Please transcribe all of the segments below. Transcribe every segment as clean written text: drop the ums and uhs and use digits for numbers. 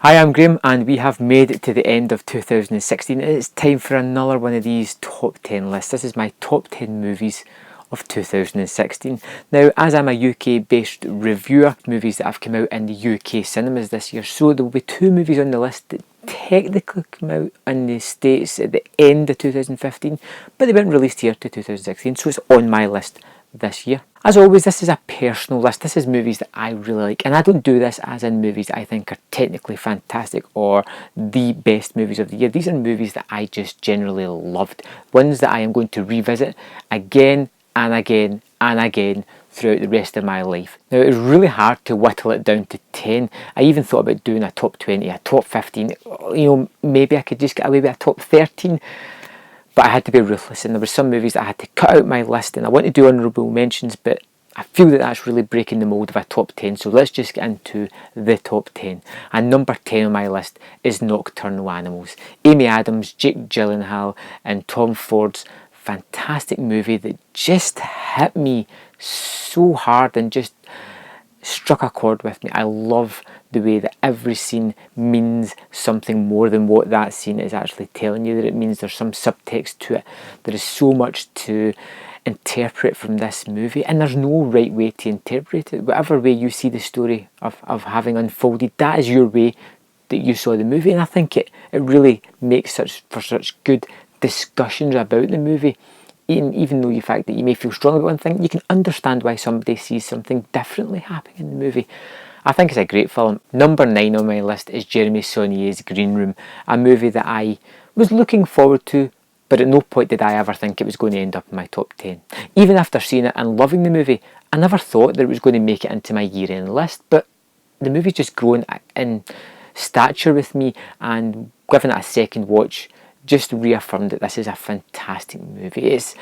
Hi, I'm Graham and we have made it to the end of 2016. It's time for another one of these top 10 lists. This is my top 10 movies of 2016. Now, as I'm a UK based reviewer, movies that have come out in the UK cinemas this year, so there will be two movies on the list that technically come out in the States at the end of 2015, but they weren't released here to 2016, so it's on my list this year. As always, this is a personal list. This is movies that I really like, and I don't do this as in movies that I think are technically fantastic or the best movies of the year. These are movies that I just generally loved, ones that I am going to revisit again and again and again throughout the rest of my life. Now, it was really hard to whittle it down to 10. I even thought about doing a top 20, a top 15, maybe I could just get away with a top 13. But I had to be ruthless, and there were some movies that I had to cut out my list, and I want to do honourable mentions, but I feel that that's really breaking the mould of a top 10, so let's just get into the top 10. And number 10 on my list is Nocturnal Animals. Amy Adams, Jake Gyllenhaal and Tom Ford's fantastic movie that just hit me so hard and just struck a chord with me. I love the way that every scene means something more than what that scene is actually telling you that it means. There's some subtext to it. There is so much to interpret from this movie, and there's no right way to interpret it. Whatever way you see the story of having unfolded, that is your way that you saw the movie, and I think it really makes for such good discussions about the movie. Even though the fact that you may feel strongly about one thing, you can understand why somebody sees something differently happening in the movie. I think it's a great film. Number 9 on my list is Jeremy Saulnier's Green Room, a movie that I was looking forward to, but at no point did I ever think it was going to end up in my top 10. Even after seeing it and loving the movie, I never thought that it was going to make it into my year-end list, but the movie's just grown in stature with me, and giving it a second watch just reaffirmed that this is a fantastic movie. It's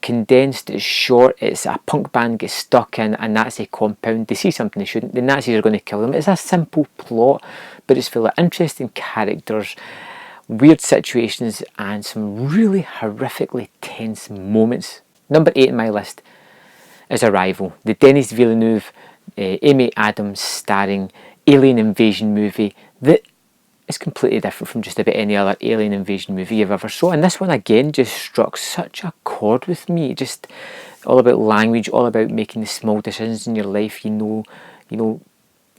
condensed, it's short, it's a punk band gets stuck in a Nazi compound. They see something they shouldn't, the Nazis are going to kill them. It's a simple plot, but it's full of interesting characters, weird situations and some really horrifically tense moments. Number 8 on my list is Arrival, the Denis Villeneuve, Amy Adams starring alien invasion movie that is completely different from just about any other alien invasion movie you've ever saw. And this one again just struck such a chord with me. Just all about language, all about making the small decisions in your life.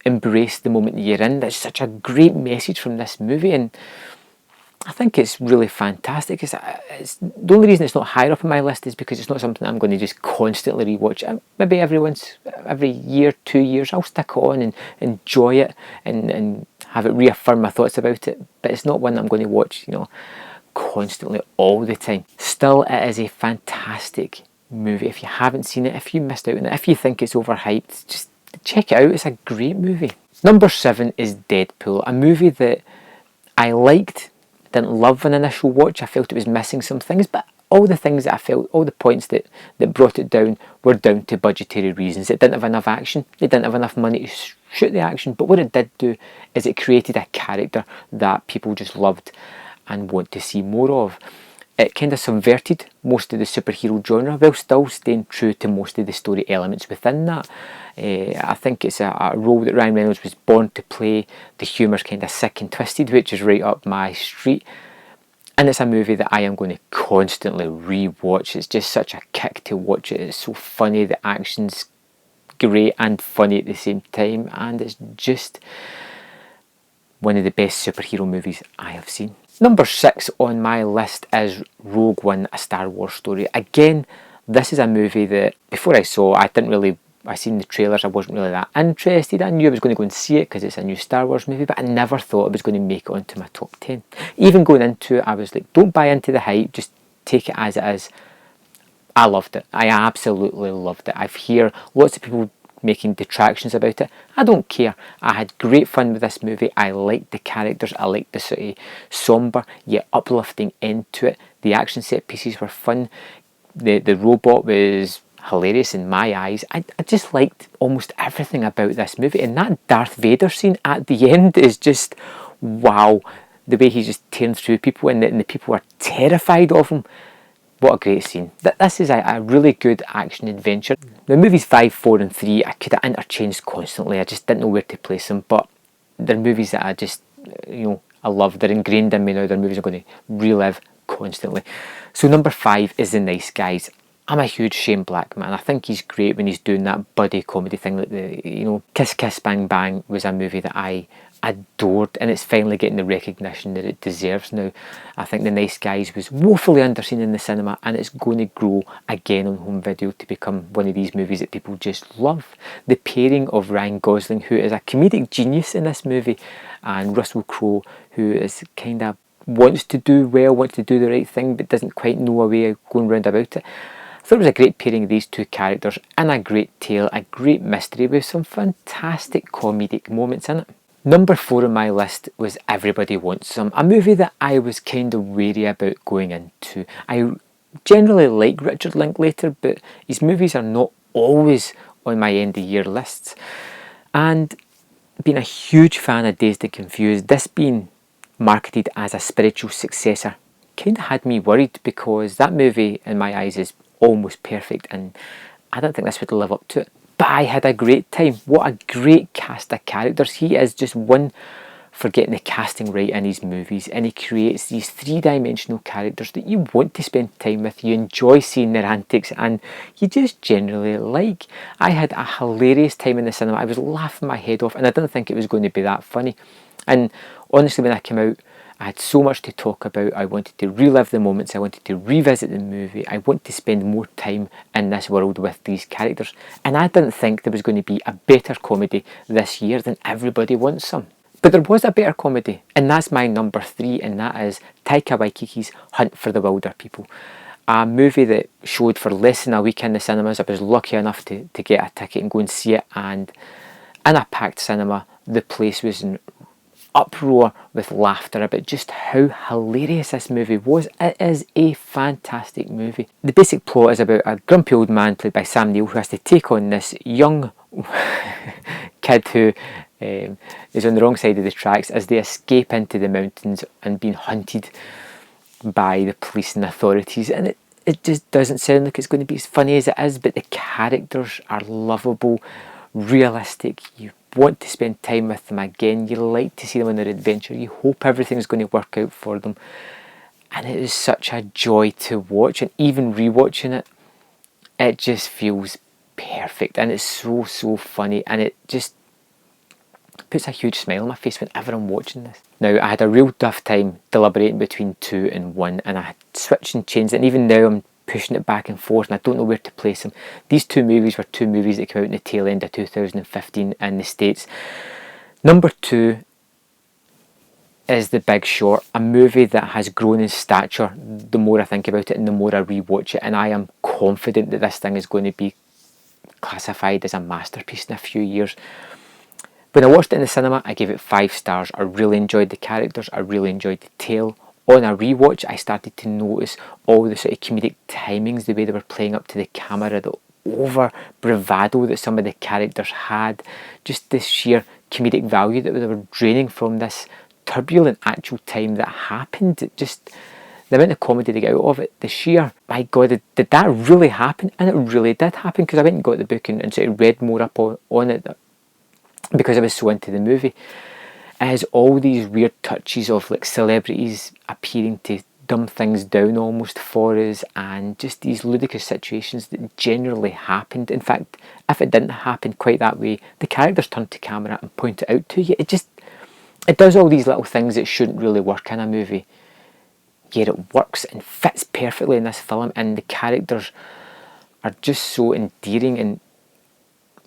Embrace the moment that you're in. That's such a great message from this movie, and I think it's really fantastic. It's the only reason it's not higher up on my list is because it's not something I'm going to just constantly rewatch. Maybe every year, 2 years, I'll stick on and enjoy it and have it reaffirm my thoughts about it. But it's not one that I'm going to watch, constantly all the time. Still, it is a fantastic movie. If you haven't seen it, if you missed out on it, if you think it's overhyped, just check it out. It's a great movie. Number 7 is Deadpool, a movie that I liked. Didn't love an initial watch. I felt it was missing some things, but all the things that I felt, all the points that brought it down were down to budgetary reasons. It didn't have enough action. It didn't have enough money to shoot the action, but what it did do is it created a character that people just loved and want to see more of. It kind of subverted most of the superhero genre while still staying true to most of the story elements within that. I think it's a role that Ryan Reynolds was born to play. The humour's kind of sick and twisted, which is right up my street. And it's a movie that I am going to constantly re-watch. It's just such a kick to watch it. It's so funny. The action's great and funny at the same time. And it's just one of the best superhero movies I have seen. Number 6 on my list is Rogue One, A Star Wars Story. Again, this is a movie that before I seen the trailers, I wasn't really that interested. I knew I was going to go and see it because it's a new Star Wars movie, but I never thought it was going to make it onto my top 10. Even going into it, I was like, don't buy into the hype, just take it as it is. I loved it. I absolutely loved it. I've heard lots of people making detractions about it. I don't care. I had great fun with this movie. I liked the characters. I liked the sort of sombre yet uplifting end to it. The action set pieces were fun. The robot was hilarious in my eyes. I just liked almost everything about this movie, and that Darth Vader scene at the end is just wow. The way he's just tearing through people and the people are terrified of him. What a great scene. This is a really good action adventure. The movies 5, 4 and 3 I could have interchanged constantly. I just didn't know where to place them, but they're movies that I just I love. They're ingrained in me now. Their movies are going to relive constantly. So number 5 is The Nice Guys. I'm a huge Shane Black man. I think he's great when he's doing that buddy comedy thing. Like Kiss Kiss Bang Bang was a movie that I adored, and it's finally getting the recognition that it deserves now. I think The Nice Guys was woefully underseen in the cinema, and it's going to grow again on home video to become one of these movies that people just love. The pairing of Ryan Gosling, who is a comedic genius in this movie, and Russell Crowe, who is kind of wants to do well, wants to do the right thing, but doesn't quite know a way of going round about it. I thought it was a great pairing of these two characters, and a great tale, a great mystery with some fantastic comedic moments in it. Number 4 on my list was Everybody Wants Some, a movie that I was kind of wary about going into. I generally like Richard Linklater, but his movies are not always on my end of year lists. And being a huge fan of Dazed and Confused, this being marketed as a spiritual successor kind of had me worried, because that movie in my eyes is almost perfect, and I don't think this would live up to it. But I had a great time. What a great cast of characters. He is just one for getting the casting right in his movies, and he creates these three-dimensional characters that you want to spend time with, you enjoy seeing their antics, and you just generally like. I had a hilarious time in the cinema. I was laughing my head off, and I didn't think it was going to be that funny. And honestly, when I came out, I had so much to talk about. I wanted to relive the moments. I wanted to revisit the movie. I want to spend more time in this world with these characters. And I didn't think there was going to be a better comedy this year than Everybody Wants Some. But there was a better comedy, and that's my number 3, and that is Taika Waititi's Hunt for the Wilder People. A movie that showed for less than a week in the cinemas. I was lucky enough to get a ticket and go and see it, and in a packed cinema, the place was in uproar with laughter about just how hilarious this movie was. It is a fantastic movie. The basic plot is about a grumpy old man played by Sam Neill who has to take on this young kid who is on the wrong side of the tracks as they escape into the mountains and being hunted by the police and authorities. And it just doesn't sound like it's going to be as funny as it is, but the characters are lovable, realistic. You want to spend time with them again. You like to see them on their adventure. You hope everything's going to work out for them. And it is such a joy to watch, and even rewatching it, it just feels perfect, and it's so funny, and it just puts a huge smile on my face whenever I'm watching this. Now, I had a real tough time deliberating between 2 and 1, and I had switched and changed it, and even now I'm pushing it back and forth, and I don't know where to place them. These two movies were two movies that came out in the tail end of 2015 in the States. Number 2 is The Big Short, a movie that has grown in stature the more I think about it and the more I rewatch it, and I am confident that this thing is going to be classified as a masterpiece in a few years. When I watched it in the cinema, I gave it 5 stars. I really enjoyed the characters, I really enjoyed the tale. On a rewatch, I started to notice all the sort of comedic timings, the way they were playing up to the camera, the over bravado that some of the characters had, just the sheer comedic value that they were draining from this turbulent actual time that happened. It just, the amount of comedy they get out of it, the sheer, my God, did that really happen? And it really did happen, because I went and got the book and sort of read more up on it because I was so into the movie. It has all these weird touches of like celebrities appearing to dumb things down almost for us, and just these ludicrous situations that generally happened. In fact, if it didn't happen quite that way, the characters turn to camera and point it out to you. It does all these little things that shouldn't really work in a movie, yet it works and fits perfectly in this film, and the characters are just so endearing and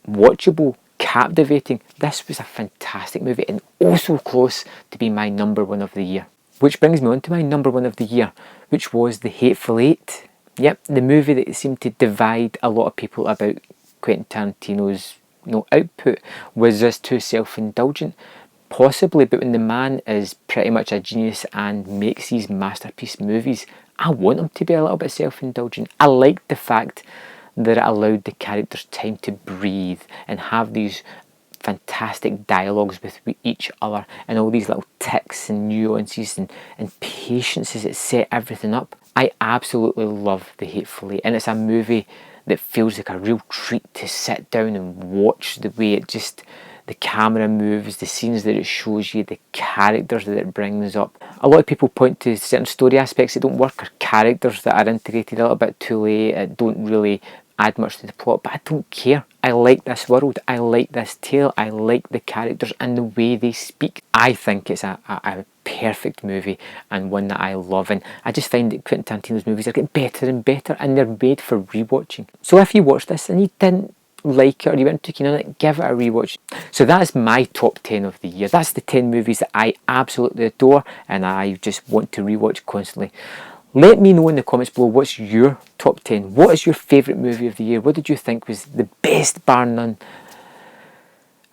watchable, captivating. This was a fantastic movie, and also close to being my number 1 of the year. Which brings me on to my number 1 of the year, which was The Hateful Eight. Yep, the movie that seemed to divide a lot of people about Quentin Tarantino's output. Was this too self-indulgent? Possibly, but when the man is pretty much a genius and makes these masterpiece movies, I want him to be a little bit self-indulgent. I liked the fact that it allowed the characters time to breathe and have these fantastic dialogues with each other, and all these little ticks and nuances and patience as it set everything up. I absolutely love The Hateful Eight, and it's a movie that feels like a real treat to sit down and watch. The way it just, the camera moves, the scenes that it shows you, the characters that it brings up. A lot of people point to certain story aspects that don't work, or characters that are integrated a little bit too late, don't really add much to the plot, but I don't care. I like this world, I like this tale, I like the characters and the way they speak. I think it's a perfect movie and one that I love, and I just find that Quentin Tarantino's movies are getting better and better, and they're made for rewatching. So if you watch this and you didn't like it or you weren't too keen on it, give it a rewatch. So that's my top 10 of the year. That's the 10 movies that I absolutely adore and I just want to rewatch constantly. Let me know in the comments below, what's your top 10? What is your favourite movie of the year? What did you think was the best bar none?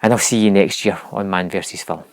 And I'll see you next year on Man vs Film.